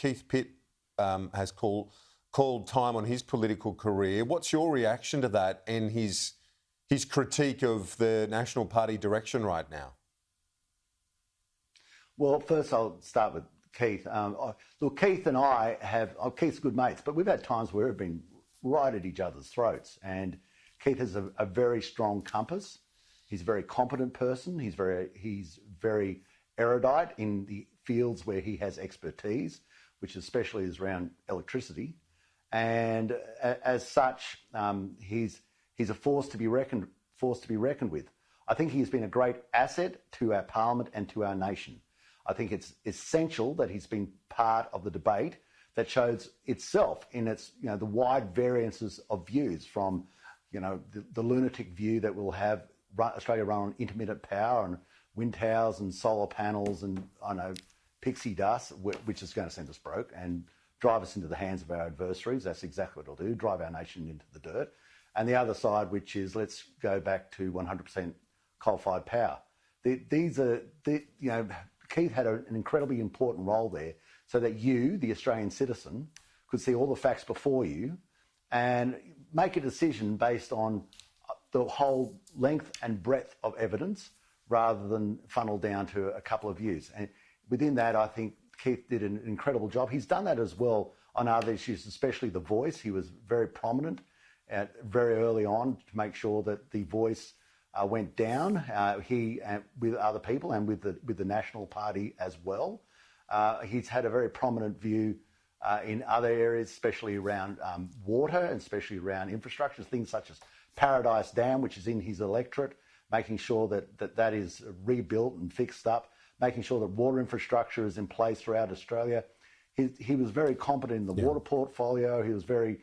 Keith Pitt has called time on his political career. What's your reaction to that and his critique of the National Party direction right now? Well, first I'll start with Keith. Look, Keith and I Keith's good mates, but we've had times where we've been right at each other's throats. And Keith has a very strong compass. He's a very competent person. He's very erudite in the fields where he has expertise, which especially is around electricity. And as such, he's a force to be reckoned with. I think he's been a great asset to our parliament and to our nation. I think it's essential that he's been part of the debate that shows itself in its, the wide variances of views from, the lunatic view that we'll have Australia run on intermittent power and wind towers and solar panels and, pixie dust, which is going to send us broke and drive us into the hands of our adversaries. That's exactly what it'll do, drive our nation into the dirt. And the other side, which is let's go back to 100% coal-fired power. Keith had an incredibly important role there so that you, the Australian citizen, could see all the facts before you and make a decision based on the whole length and breadth of evidence rather than funnel down to a couple of views. And within that, I think Keith did an incredible job. He's done that as well on other issues, especially The Voice. He was very prominent very early on to make sure that The Voice went down. He with other people and with the National Party as well. He's had a very prominent view in other areas, especially around water and especially around infrastructure, things such as Paradise Dam, which is in his electorate, making sure that is rebuilt and fixed up, making sure that water infrastructure is in place throughout Australia. He was very competent in the water portfolio. He was very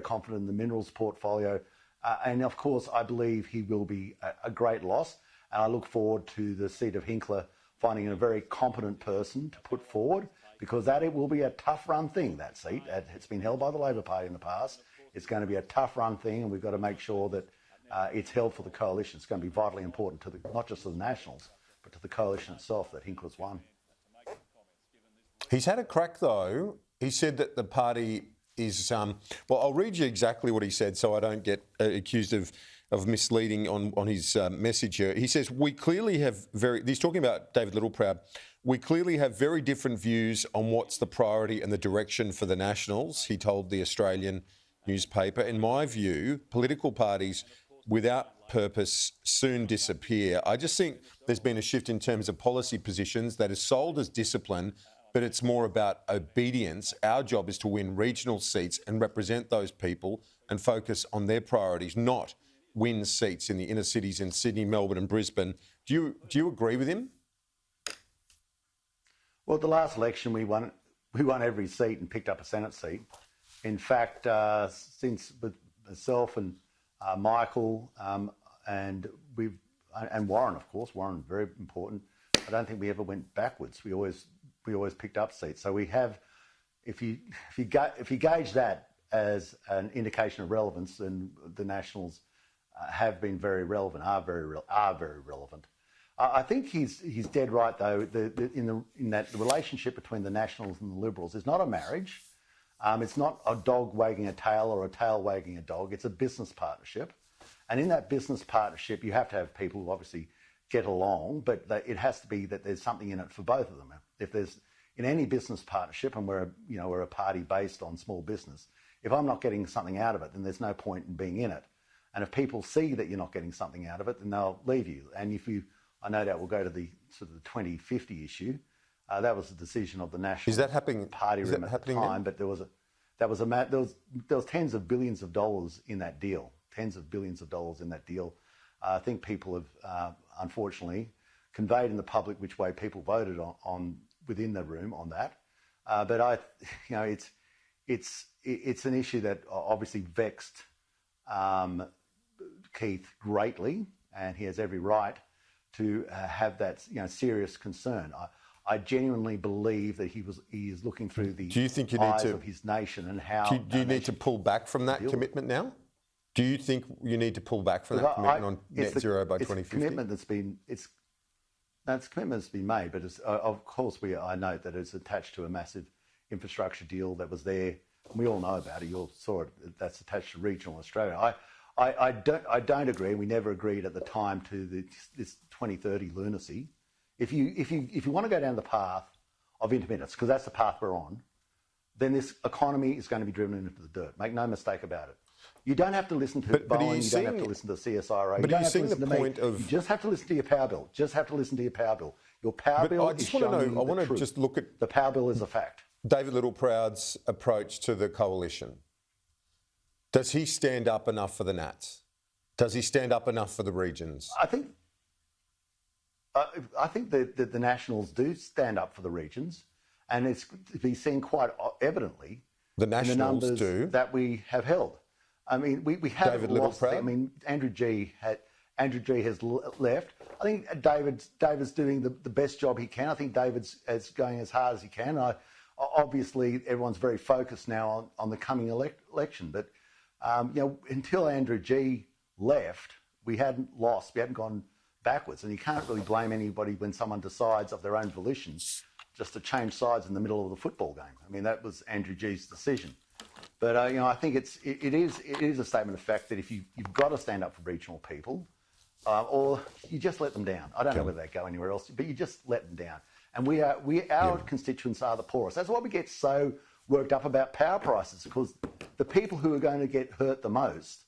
confident in the minerals portfolio. And of course, I believe he will be a great loss. And I look forward to the seat of Hinkler finding a very competent person to put forward, because it will be a tough run thing, that seat. It's been held by the Labor Party in the past. It's going to be a tough run thing, and we've got to make sure that it's held for the coalition. It's going to be vitally important to not just to the Nationals, but to the coalition itself that Hinkler's won. He's had a crack, though. He said that the party is... well, I'll read you exactly what he said so I don't get accused of misleading on his message here. He says, we clearly have he's talking about David Littleproud. We clearly have very different views on what's the priority and the direction for the Nationals, he told the Australian newspaper. In my view, political parties without purpose soon disappear. I just think there's been a shift in terms of policy positions that is sold as discipline, but it's more about obedience. Our job is to win regional seats and represent those people and focus on their priorities, not win seats in the inner cities in Sydney, Melbourne and Brisbane. Do you agree with him? Well, the last election we won every seat and picked up a Senate seat. In fact, since with myself and Michael and Warren, of course, Warren very important. I don't think we ever went backwards. We always picked up seats. So we have, if you gauge that as an indication of relevance, then the Nationals have been very relevant, are very relevant. I think he's dead right though. In that the relationship between the Nationals and the Liberals is not a marriage. It's not a dog wagging a tail or a tail wagging a dog. It's a business partnership, and in that business partnership, you have to have people who obviously get along, but it has to be that there's something in it for both of them. If there's in any business partnership, and we're a party based on small business, if I'm not getting something out of it, then there's no point in being in it. And if people see that you're not getting something out of it, then they'll leave you. And I no doubt we'll go to the sort of the 2050 issue. That was the decision of the National Party room at the time, but there was tens of billions of dollars in that deal. Tens of billions of dollars in that deal. I think people have unfortunately conveyed in the public which way people voted on within the room on that. But it's an issue that obviously vexed Keith greatly, and he has every right to have that serious concern. I genuinely believe that he is looking through the eyes of his nation and how... Do you need to pull back from that commitment now? Do you think you need to pull back from that commitment on net zero by 2050? It's a commitment that's been made, but of course I note that it's attached to a massive infrastructure deal that was there. We all know about it. You all saw it. That's attached to regional Australia. I don't agree. We never agreed at the time to this 2030 lunacy. If you want to go down the path of intermittence, because that's the path we're on, then this economy is going to be driven into the dirt. Make no mistake about it. You don't have to listen to Boeing. You don't have to listen to CSIRO. But you are you seeing the point of? You just have to listen to your power bill. Just have to listen to your power bill. Your power bill is showing you the truth. I want to just look at the power bill is a fact. David Littleproud's approach to the coalition. Does he stand up enough for the Nats? Does he stand up enough for the regions? I think that the Nationals do stand up for the regions, and it's to be seen quite evidently the Nationals in the numbers do. That we have held. I mean, we have David lost. Littleproud? I mean, Andrew G has left. I think David's doing the best job he can. I think David's going as hard as he can. Obviously, everyone's very focused now on the coming election, but until Andrew G left, we hadn't lost. We hadn't gone backwards, and you can't really blame anybody when someone decides of their own volition just to change sides in the middle of the football game. I mean, that was Andrew G's decision. But I think it is a statement of fact that if you've got to stand up for regional people, or you just let them down. I don't know whether they go anywhere else, but you just let them down. And our constituents are the poorest. That's why we get so worked up about power prices, because the people who are going to get hurt the most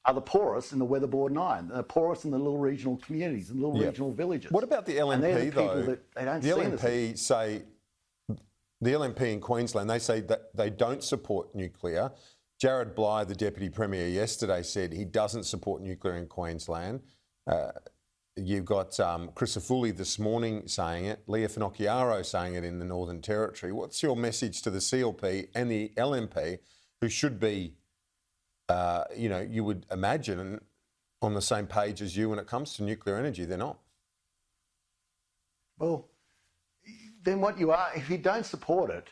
are the poorest in the Weatherboard 9, the poorest in the little regional communities and little regional villages. What about the LNP, and they're the though? people that they don't the LNP say, the LNP in Queensland, they say that they don't support nuclear. Jared Bligh, the Deputy Premier, yesterday said he doesn't support nuclear in Queensland. You've got Crisafulli this morning saying it, Leah Finocchiaro saying it in the Northern Territory. What's your message to the CLP and the LNP, who should be, you would imagine, on the same page as you when it comes to nuclear energy? They're not. Well, then what you are, if you don't support it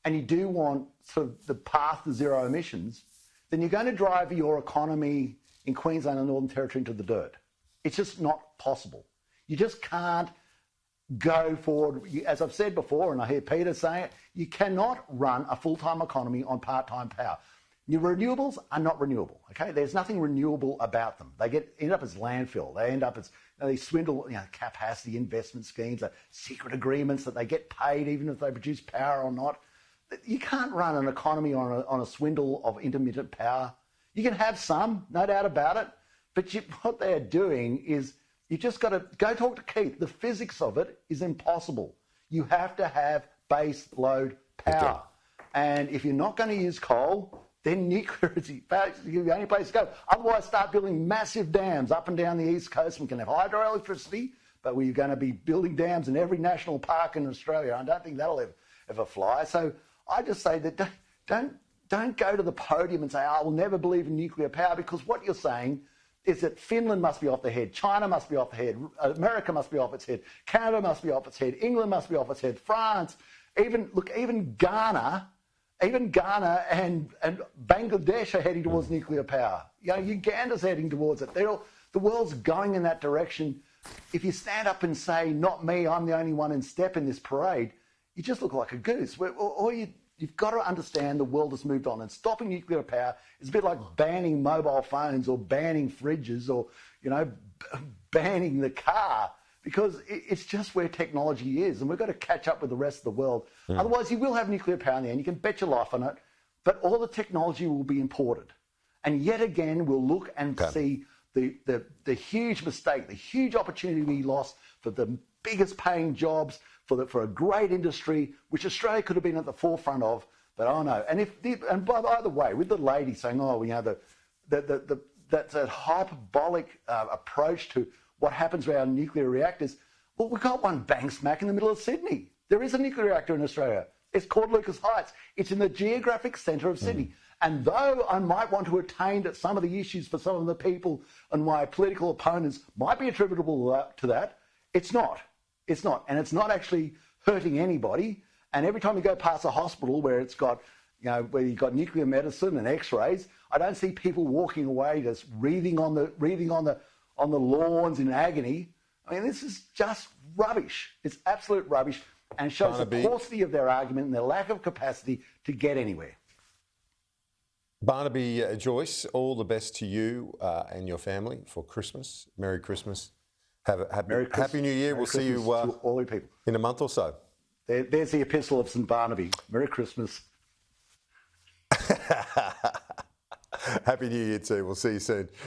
and you do want sort of the path to zero emissions, then you're going to drive your economy in Queensland and Northern Territory into the dirt. It's just not possible. You just can't go forward. As I've said before, and I hear Peter saying it, you cannot run a full-time economy on part-time power. Your renewables are not renewable, okay? There's nothing renewable about them. They end up as landfill. They end up as, they swindle, capacity investment schemes, secret agreements that they get paid even if they produce power or not. You can't run an economy on a swindle of intermittent power. You can have some, no doubt about it, but what they're doing is you just got to go talk to Keith. The physics of it is impossible. You have to have base load power. Okay. And if you're not going to use coal, then nuclear is the only place to go. Otherwise, start building massive dams up and down the East Coast. We can have hydroelectricity, but we're going to be building dams in every national park in Australia. I don't think that'll ever fly. So I just say that don't go to the podium and say, I will never believe in nuclear power, because what you're saying is that Finland must be off the head, China must be off the head, America must be off its head, Canada must be off its head, England must be off its head, France, even Ghana and Bangladesh are heading towards nuclear power. Uganda's heading towards it. The world's going in that direction. If you stand up and say, not me, I'm the only one in step in this parade, you just look like a goose. You've got to understand the world has moved on, and stopping nuclear power is a bit like banning mobile phones or banning fridges or, banning the car, because it's just where technology is, and we've got to catch up with the rest of the world. Mm. Otherwise, you will have nuclear power in the end. You can bet your life on it, but all the technology will be imported. And yet again, we'll look and see the huge mistake, the huge opportunity we lost for the biggest paying jobs, for a great industry, which Australia could have been at the forefront of. But I know. And by the way, with the lady saying, that's a hyperbolic approach to what happens around nuclear reactors. Well, we've got one bang smack in the middle of Sydney. There is a nuclear reactor in Australia. It's called Lucas Heights. It's in the geographic centre of Sydney. And though I might want to attain that some of the issues for some of the people and my political opponents might be attributable to that, it's not. It's not. And it's not actually hurting anybody. And every time you go past a hospital where it's got, where you've got nuclear medicine and X-rays, I don't see people walking away just wreathing on the lawns in agony. I mean, this is just rubbish. It's absolute rubbish. and shows Barnaby. the paucity of their argument and their lack of capacity to get anywhere. Barnaby, Joyce, all the best to you and your family for Christmas. Merry Christmas. Have a happy New Year. Merry we'll see you Christmas to all you people. in a month or so. There's the epistle of St. Barnaby. Merry Christmas. Happy New Year too. We'll see you soon.